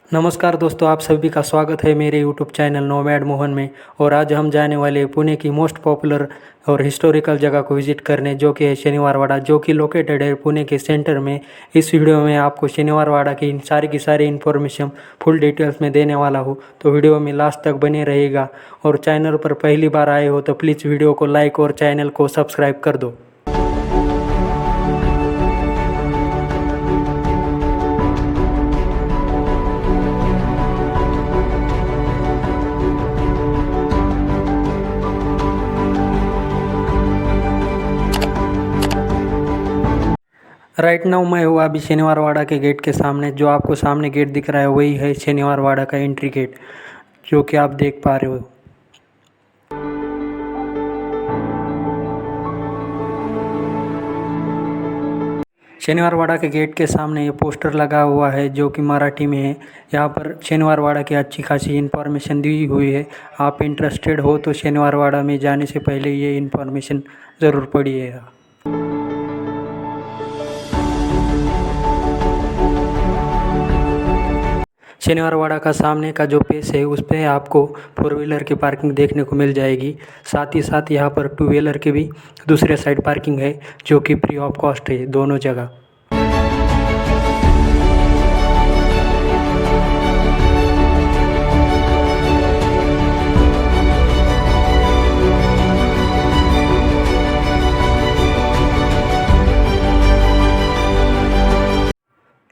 नमस्कार दोस्तों, आप सभी का स्वागत है मेरे यूट्यूब चैनल नोमैड मोहन में। और आज हम जाने वाले हैं पुणे की मोस्ट पॉपुलर और हिस्टोरिकल जगह को विजिट करने, जो कि है शनिवार वाड़ा, जो कि लोकेटेड है पुणे के सेंटर में। इस वीडियो में आपको शनिवार वाड़ा की सारी इन्फॉर्मेशन फुल डिटेल्स में देने वाला हूँ, तो वीडियो में लास्ट तक बने रहेगा। और चैनल पर पहली बार आए हो तो प्लीज़ वीडियो को लाइक और चैनल को सब्सक्राइब कर दो। राइट नाउ मैं हूँ अभी शनिवार वाड़ा के गेट के सामने। जो आपको सामने गेट दिख रहा है वही है शनिवार वाड़ा का एंट्री गेट, जो कि आप देख पा रहे हो। शनिवार वाड़ा के गेट के सामने ये पोस्टर लगा हुआ है, जो कि मराठी में है। यहाँ पर शनिवार वाड़ा की अच्छी खासी इन्फॉर्मेशन दी हुई है। आप इंटरेस्टेड हो तो शनिवार वाड़ा में जाने से पहले ये इन्फॉर्मेशन ज़रूर पढ़िएगा। शनिवार वाड़ा का सामने का जो पेस है उस पे आपको 4 व्हीलर की पार्किंग देखने को मिल जाएगी। साथ ही साथ यहाँ पर 2 व्हीलर की भी दूसरे साइड पार्किंग है, जो कि फ्री ऑफ कॉस्ट है दोनों जगह।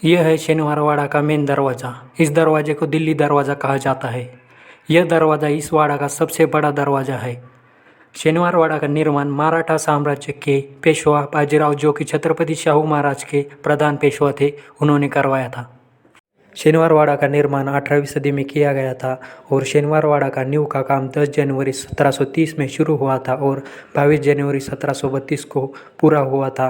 यह है शनिवार वाड़ा का मेन दरवाज़ा। इस दरवाजे को दिल्ली दरवाज़ा कहा जाता है। यह दरवाज़ा इस वाड़ा का सबसे बड़ा दरवाज़ा है। शनिवार वाड़ा का निर्माण मराठा साम्राज्य के पेशवा बाजीराव, जो कि छत्रपति शाहू महाराज के प्रधान पेशवा थे, उन्होंने करवाया था। शनिवार वाड़ा का निर्माण 18वीं सदी में किया गया था और शनिवार वाड़ा का नींव का काम 10 जनवरी 1730 में शुरू हुआ था और 22 जनवरी 1732 को पूरा हुआ था।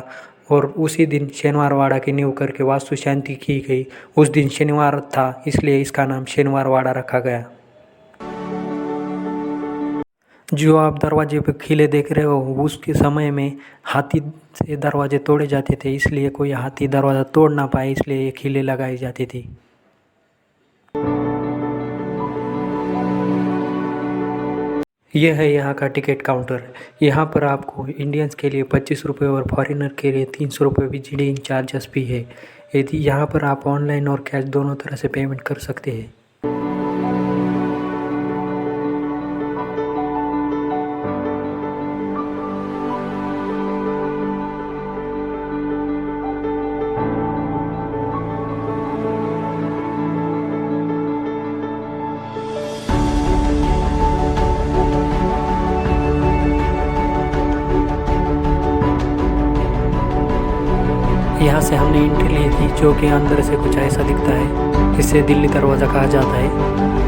और उसी दिन शनिवार वाड़ा की नींव करके वास्तु शांति की गई। उस दिन शनिवार था, इसलिए इसका नाम शनिवार वाड़ा रखा गया। जो आप दरवाजे पे किले देख रहे हो, उसके समय में हाथी से दरवाजे तोड़े जाते थे, इसलिए कोई हाथी दरवाज़ा तोड़ ना पाए, इसलिए ये किले लगाई जाती थी। यह है यहाँ का टिकट काउंटर। यहाँ पर आपको इंडियंस के लिए 25 रुपये और फॉरेनर के लिए 300 रुपये विजिटिंग चार्जेस भी है। यदि यहाँ पर आप ऑनलाइन और कैश दोनों तरह से पेमेंट कर सकते हैं। यहाँ से हमने एंट्री ली थी, जो कि अंदर से कुछ ऐसा दिखता है। इसे दिल्ली दरवाज़ा कहा जाता है।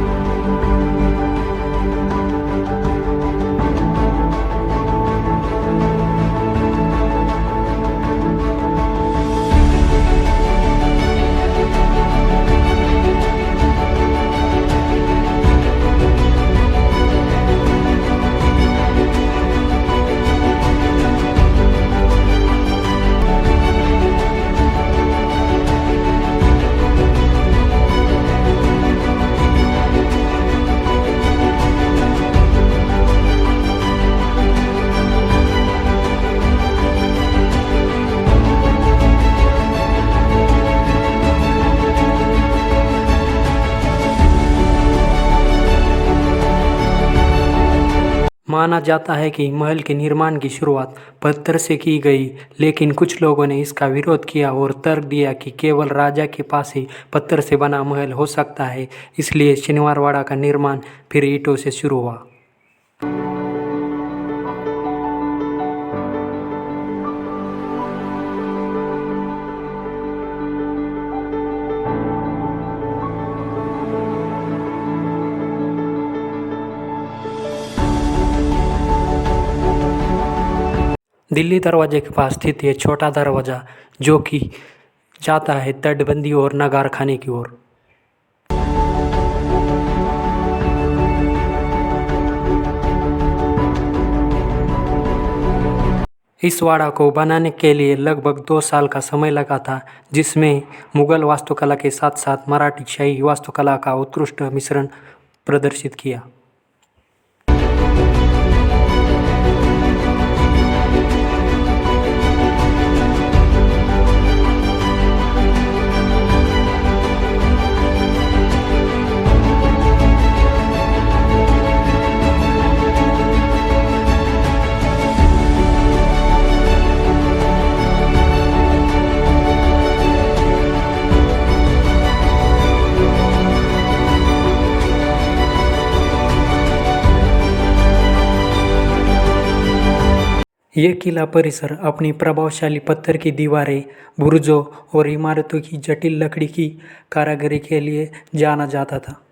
माना जाता है कि महल के निर्माण की शुरुआत पत्थर से की गई, लेकिन कुछ लोगों ने इसका विरोध किया और तर्क दिया कि केवल राजा के पास ही पत्थर से बना महल हो सकता है। इसलिए शनिवार वाड़ा का निर्माण फिर ईंटों से शुरू हुआ। दिल्ली दरवाजे के पास स्थित है छोटा दरवाज़ा, जो कि जाता है तटबंदी और नगार खाने की ओर। इस वाड़ा को बनाने के लिए लगभग 2 साल का समय लगा था, जिसमें मुगल वास्तुकला के साथ साथ मराठी शाही वास्तुकला का उत्कृष्ट मिश्रण प्रदर्शित किया। ये किला परिसर अपनी प्रभावशाली पत्थर की दीवारें, बुर्जों और इमारतों की जटिल लकड़ी की कारीगरी के लिए जाना जाता था।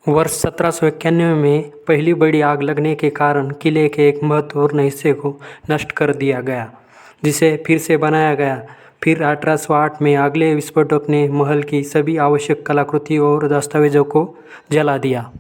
वर्ष 1791 में पहली बड़ी आग लगने के कारण किले के एक महत्वपूर्ण हिस्से को नष्ट कर दिया गया, जिसे फिर से बनाया गया। फिर 1808 में अगले विस्फोटक ने महल की सभी आवश्यक कलाकृतियों और दस्तावेजों को जला दिया।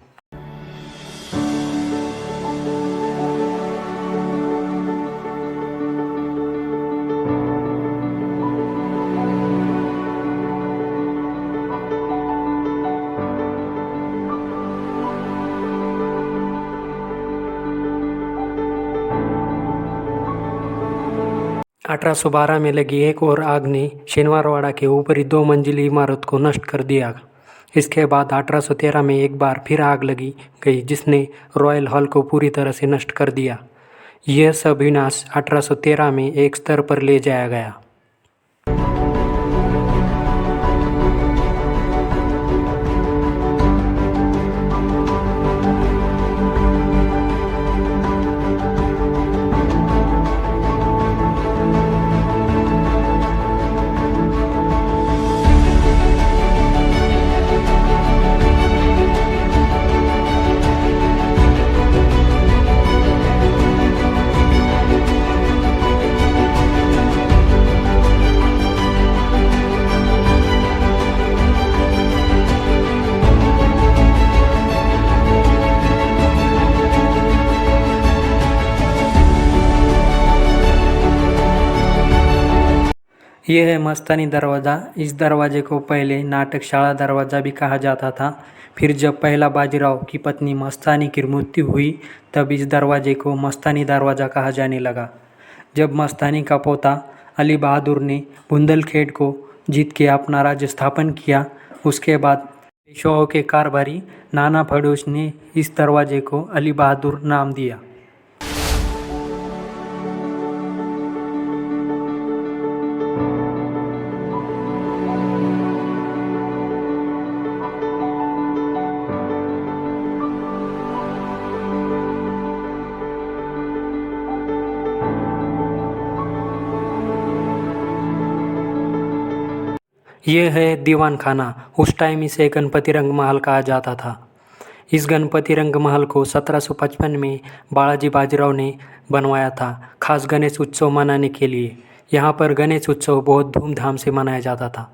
अठारह सौ 12 में लगी एक और आग ने शनिवारवाड़ा के ऊपरी 2 मंजिली इमारत को नष्ट कर दिया। इसके बाद 1813 में एक बार फिर आग लगी गई, जिसने रॉयल हॉल को पूरी तरह से नष्ट कर दिया। यह सब विनाश 1813 में एक स्तर पर ले जाया गया। यह है मस्तानी दरवाज़ा। इस दरवाजे को पहले नाटकशाला दरवाज़ा भी कहा जाता था। फिर जब पहला बाजीराव की पत्नी मस्तानी की मृत्यु हुई, तब इस दरवाजे को मस्तानी दरवाज़ा कहा जाने लगा। जब मस्तानी का पोता अली बहादुर ने बुंदेलखंड को जीत के अपना राज्य स्थापन किया, उसके बाद पेशवाओं के कारभारी नाना फड़ोस ने इस दरवाजे को अली बहादुर नाम दिया। यह है दीवान खाना। उस टाइम इसे गणपति रंग महल कहा जाता था। इस गणपति रंग महल को 1755 में बालाजी बाजीराव ने बनवाया था, खास गणेश उत्सव मनाने के लिए। यहाँ पर गणेश उत्सव बहुत धूमधाम से मनाया जाता था।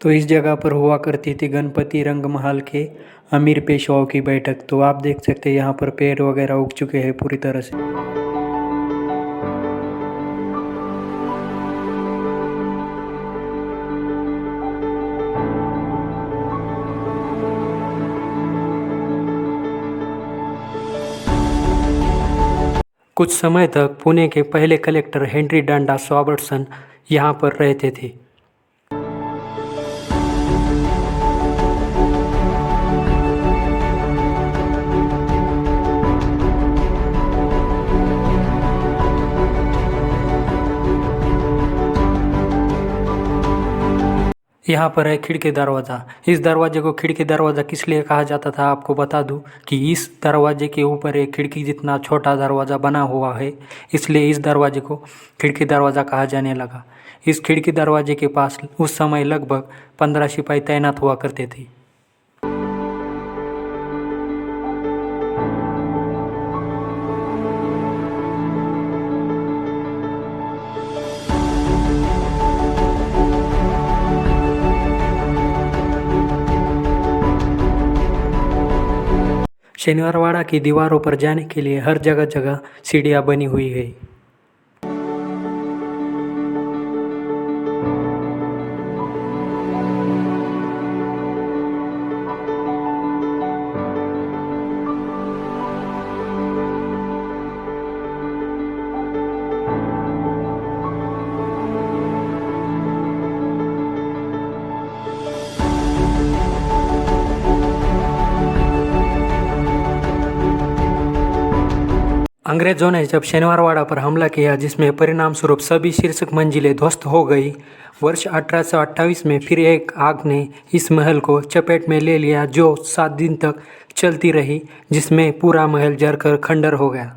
तो इस जगह पर हुआ करती थी गणपति रंगमहल के अमीर पेशवाओं की बैठक। तो आप देख सकते हैं यहाँ पर पेड़ वगैरह उग चुके हैं पूरी तरह से। कुछ समय तक पुणे के पहले कलेक्टर हेनरी डांडा रॉबर्टसन यहाँ पर रहते थे। यहाँ पर है खिड़की दरवाज़ा। इस दरवाजे को खिड़की दरवाज़ा किस लिए कहा जाता था आपको बता दूं कि इस दरवाजे के ऊपर एक खिड़की जितना छोटा दरवाज़ा बना हुआ है, इसलिए इस दरवाजे को खिड़की दरवाज़ा कहा जाने लगा। इस खिड़की दरवाजे के पास उस समय लगभग 15 सिपाही तैनात हुआ करते थे। शनिवारवाड़ा की दीवारों पर जाने के लिए हर जगह जगह सीढ़ियाँ बनी हुई है। अंग्रेज़ों ने जब शनिवारवाड़ा पर हमला किया, जिसमें परिणाम स्वरूप सभी शीर्षक मंजिलें ध्वस्त हो गई, वर्ष 1828 में फिर एक आग ने इस महल को चपेट में ले लिया, जो 7 दिन तक चलती रही, जिसमें पूरा महल जलकर खंडर हो गया।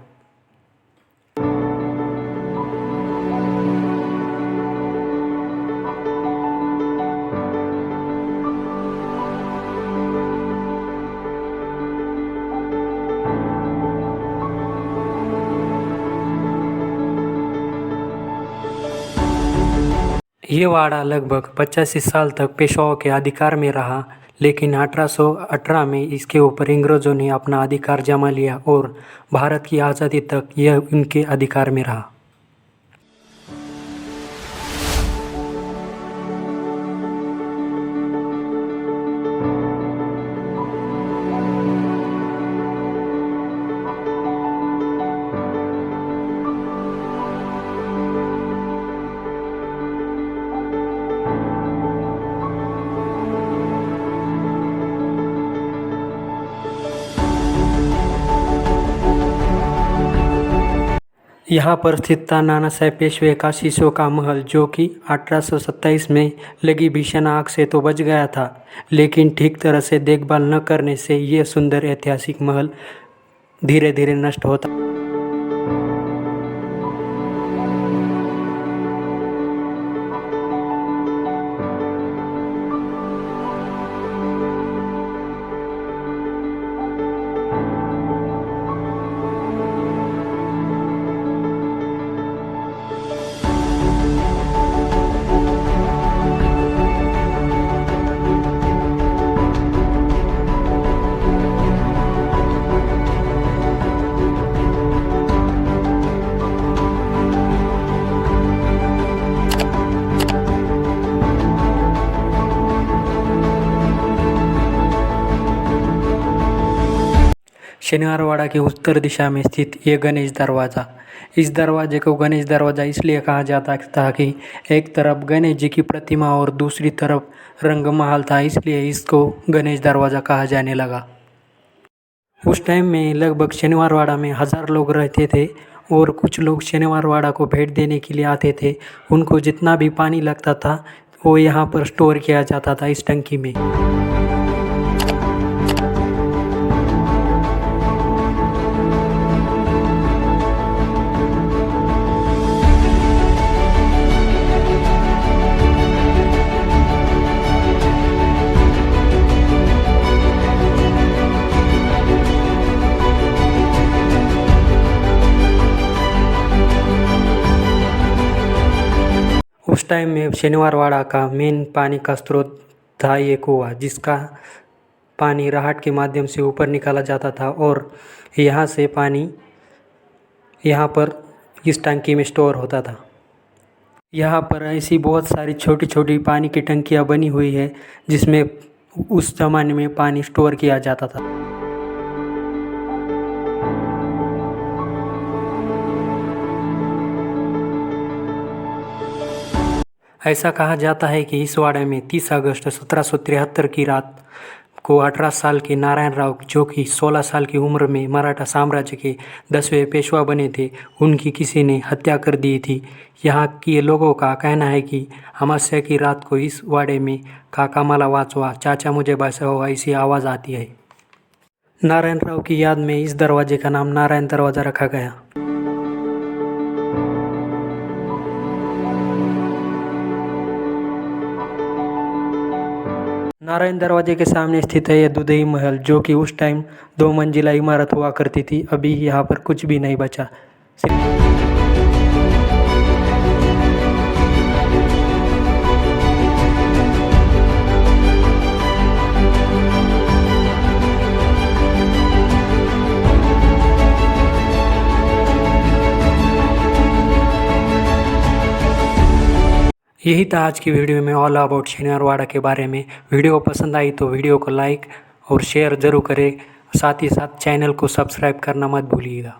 ये वाड़ा लगभग 85 साल तक पेशवाओं के अधिकार में रहा, लेकिन 1818 में इसके ऊपर अंग्रेज़ों ने अपना अधिकार जमा लिया और भारत की आज़ादी तक यह उनके अधिकार में रहा। यहाँ पर स्थित था नानासाहेब पेशवे का शीशों का महल, जो कि 1827 में लगी भीषण आग से तो बच गया था, लेकिन ठीक तरह से देखभाल न करने से ये सुंदर ऐतिहासिक महल धीरे धीरे नष्ट होता। शनिवारवाड़ा की उत्तर दिशा में स्थित ये गणेश दरवाज़ा, इस दरवाजे को गणेश दरवाज़ा इसलिए कहा जाता था कि एक तरफ गणेश जी की प्रतिमा और दूसरी तरफ रंगमहल था, इसलिए इसको गणेश दरवाज़ा कहा जाने लगा। उस टाइम में लगभग शनिवारवाड़ा में 1000 लोग रहते थे और कुछ लोग शनिवारवाड़ा को भेंट देने के लिए आते थे। उनको जितना भी पानी लगता था वो यहाँ पर स्टोर किया जाता था इस टंकी में। उस टाइम में शनिवारवाड़ा का मेन पानी का स्रोत था ये कुआं, जिसका पानी राहट के माध्यम से ऊपर निकाला जाता था और यहाँ से पानी यहाँ पर इस टंकी में स्टोर होता था। यहाँ पर ऐसी बहुत सारी छोटी छोटी पानी की टंकियाँ बनी हुई है जिसमें उस ज़माने में पानी स्टोर किया जाता था। ऐसा कहा जाता है कि इस वाड़े में 30 अगस्त 1773 की रात को 18 साल के नारायण राव, जो कि 16 साल की उम्र में मराठा साम्राज्य के 10वें पेशवा बने थे, उनकी किसी ने हत्या कर दी थी। यहाँ के लोगों का कहना है कि अमावस्या की रात को इस वाड़े में काका मला वाचवा, चाचा मुझे बचाओ ऐसी आवाज़ आती है। नारायण राव की याद में इस दरवाजे का नाम नारायण दरवाज़ा रखा गया। नारायण दरवाजे के सामने स्थित है यह दुधई महल, जो कि उस टाइम 2 मंजिला इमारत हुआ करती थी। अभी यहाँ पर कुछ भी नहीं बचा। यही था आज की वीडियो में ऑल अबाउट शनिवार वाड़ा के बारे में। वीडियो पसंद आई तो वीडियो को लाइक और शेयर ज़रूर करें, साथ ही साथ चैनल को सब्सक्राइब करना मत भूलिएगा।